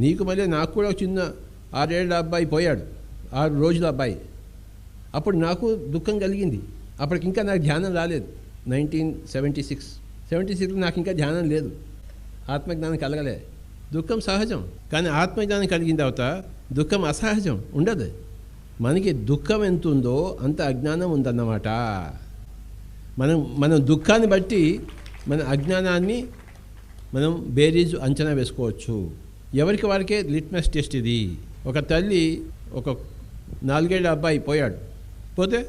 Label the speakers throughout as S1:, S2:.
S1: నీకు మళ్ళీ నాకు కూడా ఒక చిన్న 6 ఏళ్ళ అబ్బాయి పోయాడు, 6 రోజుల అబ్బాయి. అప్పుడు నాకు దుఃఖం కలిగింది. అప్పటికి ఇంకా నాకు ధ్యానం రాలేదు. 1976 నాకు ఇంకా ధ్యానం లేదు, ఆత్మజ్ఞానం కలగలే. దుఃఖం సహజం, కానీ ఆత్మజ్ఞానం కలిగిన తర్వాత దుఃఖం అసహజం ఉండదు. మనకి దుఃఖం ఎంత ఉందో అంత అజ్ఞానం ఉందన్నమాట. మనం దుఃఖాన్ని బట్టి మన అజ్ఞానాన్ని మనం బేరీజు అంచనా వేసుకోవచ్చు. ఎవరికి వారికే లిట్మస్ టెస్ట్ ఇది. ఒక తల్లి ఒక 4 ఏళ్ళ అబ్బాయి పోయాడు, పోతే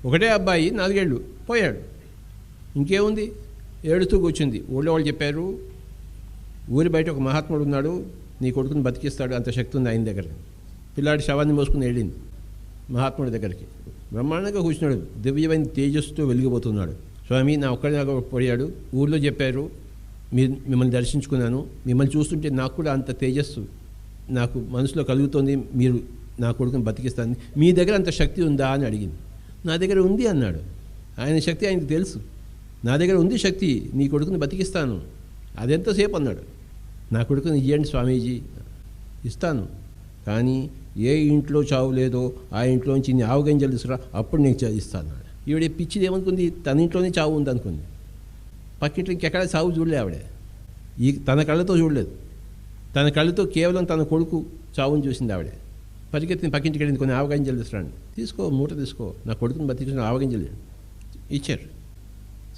S1: ఒకటే అబ్బాయి 4 ఏళ్ళు పోయాడు. ఇంకేముంది, ఏడుతూ కూర్చుంది. ఊళ్ళో వాళ్ళు చెప్పారు, ఊరి బయట ఒక మహాత్ముడు ఉన్నాడు, నీ కొడుకుని బతికిస్తాడు, అంత శక్తి ఉంది ఆయన దగ్గర. పిల్లాడి శవాన్ని మోసుకుని వెళ్ళింది మహాత్ముడి దగ్గరికి. బ్రహ్మాండంగా కూర్చున్నాడు, దివ్యమైన తేజస్సుతో వెలిగిపోతున్నాడు. స్వామి, నా ఒక్కడే నాకు పోయాడు, ఊళ్ళో చెప్పారు, మిమ్మల్ని దర్శించుకున్నాను, మిమ్మల్ని చూస్తుంటే నాకు కూడా అంత తేజస్సు నాకు మనసులో కలుగుతోంది, మీరు నా కొడుకుని బతికిస్తాను, మీ దగ్గర అంత శక్తి ఉందా అని అడిగింది. నా దగ్గర ఉంది అన్నాడు. ఆయన శక్తి ఆయనకు తెలుసు, నా దగ్గర ఉంది శక్తి, నీ కొడుకుని బతికిస్తాను. అదెంతసేపు అన్నాడు. నా కొడుకుని ఇవ్వండి స్వామీజీ, ఇస్తాను, కానీ ఏ ఇంట్లో చావు లేదో ఆ ఇంట్లోంచి నీ ఆవగింజలు తీసుకురా, అప్పుడు నేను ఇస్తాను. ఈవిడ పిచ్చిది ఏమనుకుంది, తన ఇంట్లోనే చావు ఉంది అనుకుంది. పక్కింట్లో ఇంకెక్కడ చావు చూడలే ఆవిడ, తన కళ్ళతో చూడలేదు. తన కళ్ళతో కేవలం తన కొడుకు చావుని చూసింది ఆవిడ. పరిగెత్తిన పక్కింటికి వెళ్ళింది, కొన్ని ఆవగింజలు తీసుకురండి, తీసుకో, మూట తీసుకో, నా కొడుకుని బతికించిన ఆవగింజలు ఇచ్చారు.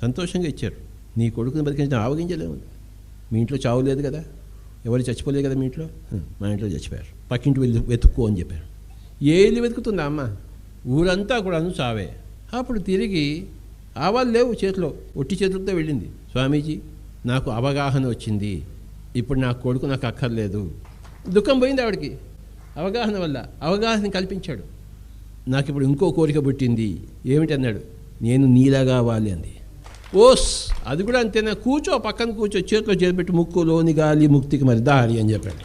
S1: సంతోషంగా ఇచ్చారు. నీ కొడుకుని బతికించిన ఆవగింజలే ఉంది, మీ ఇంట్లో చావు లేదు కదా, ఎవరు చచ్చిపోలేదు కదా మీ ఇంట్లో, మా ఇంట్లో చచ్చిపోయారు, పక్కింటి వెళ్ళి వెతుక్కో అని చెప్పారు. ఏ ఇల్లు వెతుకుతుందా అమ్మ, ఊరంతా కూడా చావే. అప్పుడు తిరిగి ఆవాలు లేవు చేతిలో, ఒట్టి చేతులతో వెళ్ళింది. స్వామీజీ, నాకు అవగాహన వచ్చింది, ఇప్పుడు నా కొడుకు నాకు అక్కర్లేదు. దుఃఖం పోయింది ఆవిడకి అవగాహన వల్ల. అవగాహన కల్పించాడు. నాకు ఇప్పుడు ఇంకో కోరిక పుట్టింది, ఏమిటి అన్నాడు, నేను నీలా కావాలి అంది. ఓస్, అది కూడా అంతేనా, కూర్చో, పక్కన కూర్చో, చేతిలో చేపెట్టి ముక్కులోని గాలి ముక్తికి మరి దారి అని చెప్పాడు.